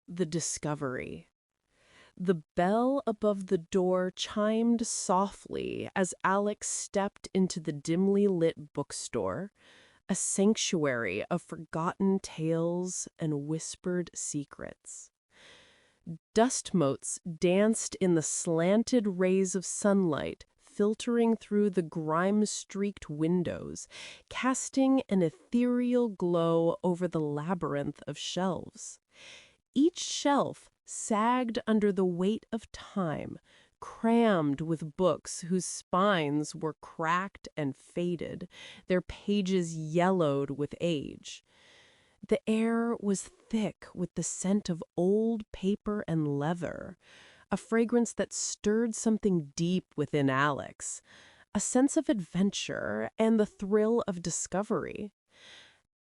the discovery. The bell above the door chimed softly as Alex stepped into the dimly lit bookstore, a sanctuary of forgotten tales and whispered secrets. Dust motes danced in the slanted rays of sunlight filtering through the grime-streaked windows, casting an ethereal glow over the labyrinth of shelves. Each shelf sagged under the weight of time, crammed with books whose spines were cracked and faded, their pages yellowed with age. The air was thick with the scent of old paper and leather, a fragrance that stirred something deep within Alex, a sense of adventure and the thrill of discovery.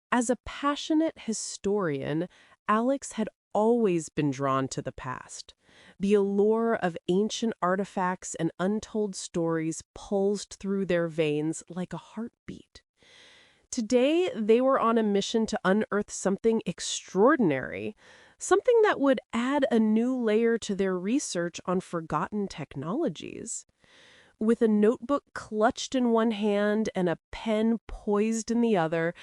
As a passionate historian, Alex had always been drawn to the past. The allure of ancient artifacts and untold stories pulsed through their veins like a heartbeat. Today, they were on a mission to unearth something extraordinary, something that would add a new layer to their research on forgotten technologies. With a notebook clutched in one hand and a pen poised in the other,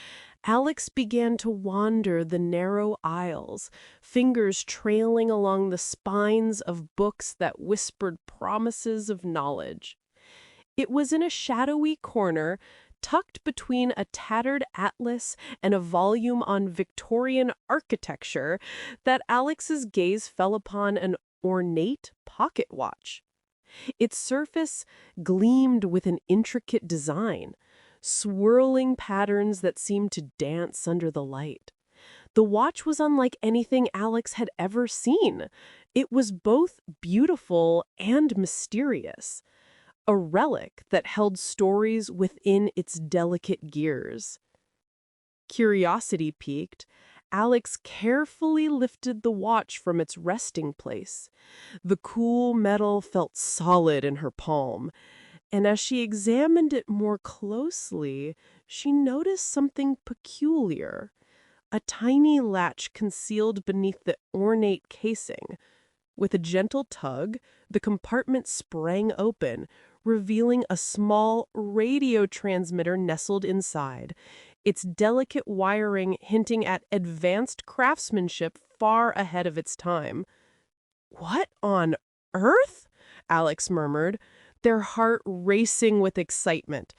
Alex began to wander the narrow aisles, fingers trailing along the spines of books that whispered promises of knowledge. It was in a shadowy corner, tucked between a tattered atlas and a volume on Victorian architecture, that Alex's gaze fell upon an ornate pocket watch. Its surface gleamed with an intricate design, swirling patterns that seemed to dance under the light. The watch was unlike anything Alex had ever seen. It was both beautiful and mysterious, a relic that held stories within its delicate gears. Curiosity piqued, Alex carefully lifted the watch from its resting place. The cool metal felt solid in her palm, and as she examined it more closely, she noticed something peculiar. A tiny latch concealed beneath the ornate casing. With a gentle tug, the compartment sprang open, revealing a small radio transmitter nestled inside, its delicate wiring hinting at advanced craftsmanship far ahead of its time. "What on earth?" Alex murmured, their heart racing with excitement.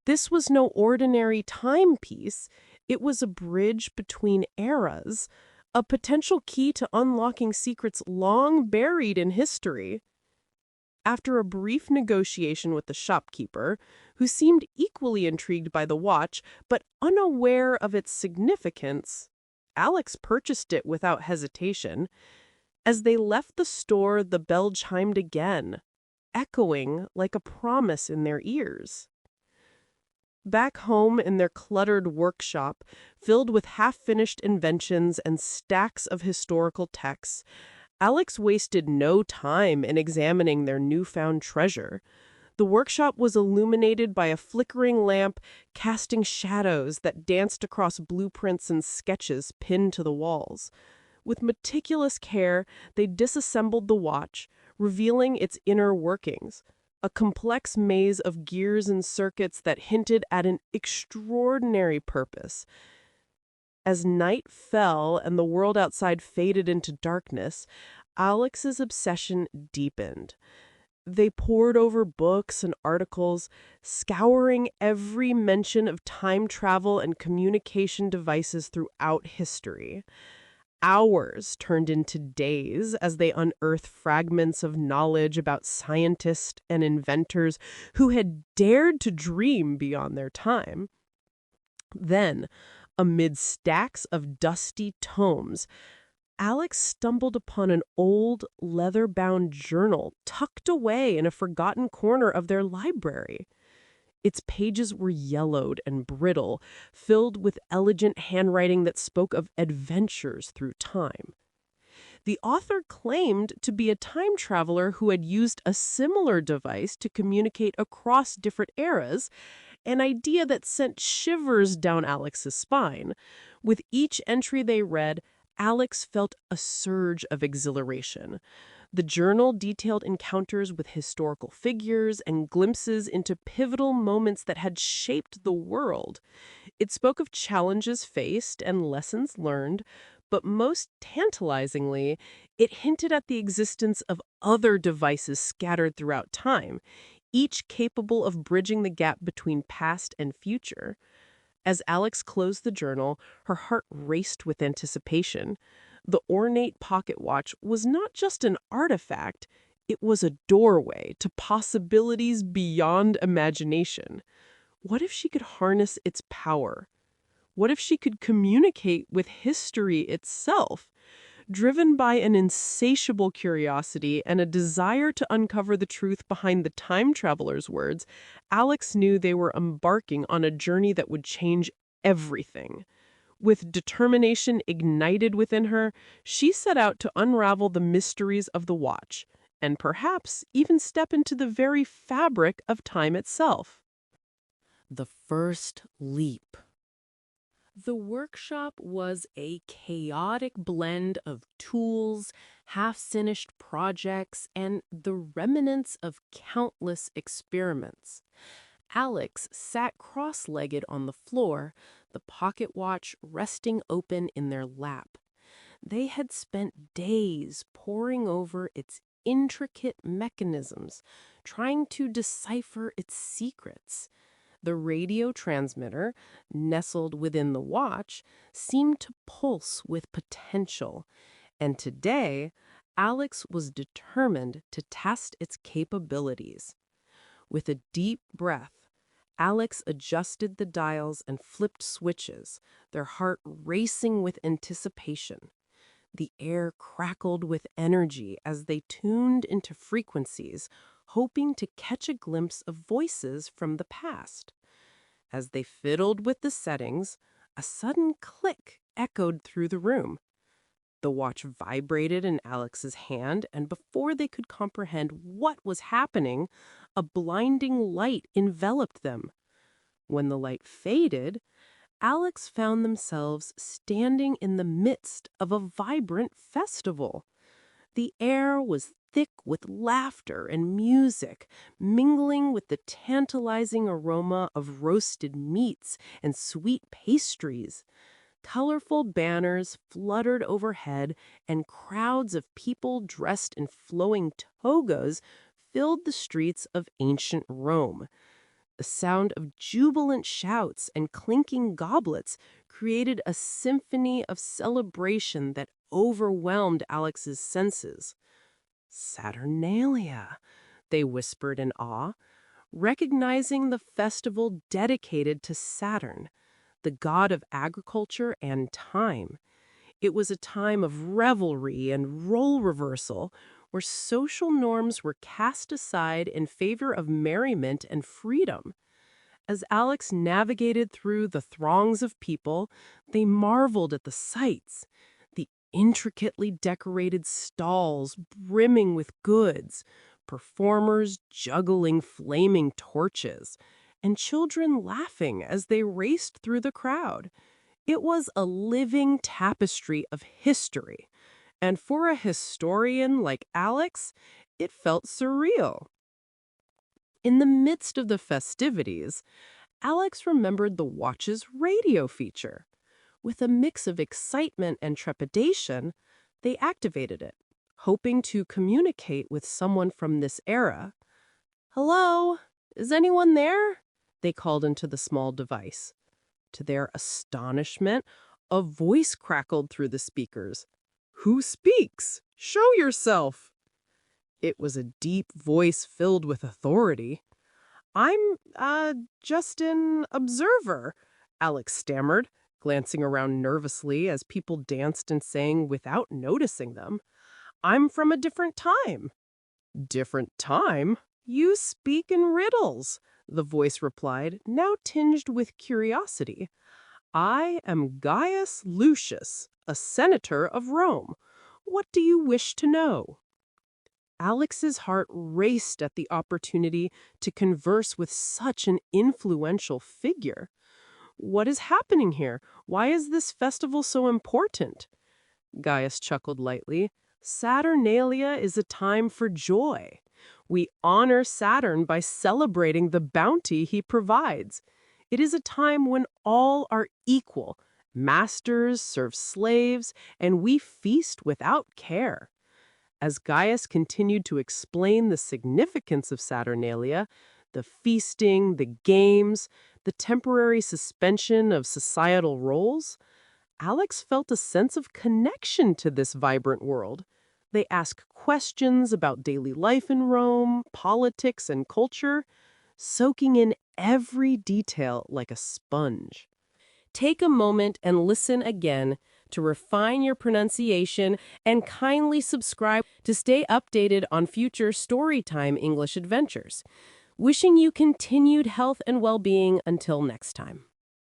This was no ordinary timepiece. It was a bridge between eras, a potential key to unlocking secrets long buried in history. After a brief negotiation with the shopkeeper, who seemed equally intrigued by the watch but unaware of its significance, Alex purchased it without hesitation. As they left the store, the bell chimed again, echoing like a promise in their ears. Back home in their cluttered workshop, filled with half-finished inventions and stacks of historical texts, Alex wasted no time in examining their newfound treasure. The workshop was illuminated by a flickering lamp, casting shadows that danced across blueprints and sketches pinned to the walls. With meticulous care, they disassembled the watch, revealing its inner workings, a complex maze of gears and circuits that hinted at an extraordinary purpose. As night fell and the world outside faded into darkness, Alex's obsession deepened. They pored over books and articles, scouring every mention of time travel and communication devices throughout history. Hours turned into days as they unearthed fragments of knowledge about scientists and inventors who had dared to dream beyond their time. Then, amid stacks of dusty tomes, Alex stumbled upon an old, leather-bound journal tucked away in a forgotten corner of their library. Its pages were yellowed and brittle, filled with elegant handwriting that spoke of adventures through time. The author claimed to be a time traveler who had used a similar device to communicate across different eras, an idea that sent shivers down Alex's spine. With each entry they read, Alex felt a surge of exhilaration. The journal detailed encounters with historical figures and glimpses into pivotal moments that had shaped the world. It spoke of challenges faced and lessons learned, but most tantalizingly, it hinted at the existence of other devices scattered throughout time, each capable of bridging the gap between past and future. As Alex closed the journal, her heart raced with anticipation. The ornate pocket watch was not just an artifact, it was a doorway to possibilities beyond imagination. What if she could harness its power? What if she could communicate with history itself? Driven by an insatiable curiosity and a desire to uncover the truth behind the time traveler's words, Alex knew they were embarking on a journey that would change everything. With determination ignited within her, she set out to unravel the mysteries of the watch, and perhaps even step into the very fabric of time itself. The first leap. The workshop was a chaotic blend of tools, half-finished projects, and the remnants of countless experiments. Alex sat cross-legged on the floor, the pocket watch resting open in their lap. They had spent days poring over its intricate mechanisms, trying to decipher its secrets. The radio transmitter, nestled within the watch, seemed to pulse with potential, and today, Alex was determined to test its capabilities. With a deep breath, Alex adjusted the dials and flipped switches, their heart racing with anticipation. The air crackled with energy as they tuned into frequencies, hoping to catch a glimpse of voices from the past. As they fiddled with the settings, a sudden click echoed through the room. The watch vibrated in Alex's hand, and before they could comprehend what was happening, a blinding light enveloped them. When the light faded, Alex found themselves standing in the midst of a vibrant festival. The air was thick with laughter and music, mingling with the tantalizing aroma of roasted meats and sweet pastries. Colorful banners fluttered overhead, and crowds of people dressed in flowing togas filled the streets of ancient Rome. The sound of jubilant shouts and clinking goblets created a symphony of celebration that overwhelmed Alex's senses. Saturnalia, they whispered in awe, recognizing the festival dedicated to Saturn, the god of agriculture and time. It was a time of revelry and role reversal, where social norms were cast aside in favor of merriment and freedom. As Alex navigated through the throngs of people, they marveled at the sights. The intricately decorated stalls brimming with goods, performers juggling flaming torches, and children laughing as they raced through the crowd. It was a living tapestry of history, and for a historian like Alex, it felt surreal. In the midst of the festivities, Alex remembered the watch's radio feature. With a mix of excitement and trepidation, they activated it, hoping to communicate with someone from this era. "Hello? Is anyone there?" they called into the small device. To their astonishment, a voice crackled through the speakers. "Who speaks? Show yourself!" It was a deep voice filled with authority. "I'm, just an observer," Alex stammered, glancing around nervously as people danced and sang without noticing them. "I'm from a different time." "Different time? You speak in riddles," the voice replied, now tinged with curiosity. "I am Gaius Lucius, a senator of Rome. What do you wish to know?" Alex's heart raced at the opportunity to converse with such an influential figure. "What is happening here? Why is this festival so important?" Gaius chuckled lightly. Saturnalia is a time for joy. We honor Saturn by celebrating the bounty he provides. It is a time when all are equal. Masters serve slaves, and we feast without care. As Gaius continued to explain the significance of Saturnalia, the feasting, the games, the temporary suspension of societal roles, Alex felt a sense of connection to this vibrant world. They ask questions about daily life in Rome, politics, and culture, soaking in every detail like a sponge. Take a moment and listen again to refine your pronunciation and kindly subscribe to stay updated on future Storytime English adventures. Wishing you continued health and well-being until next time.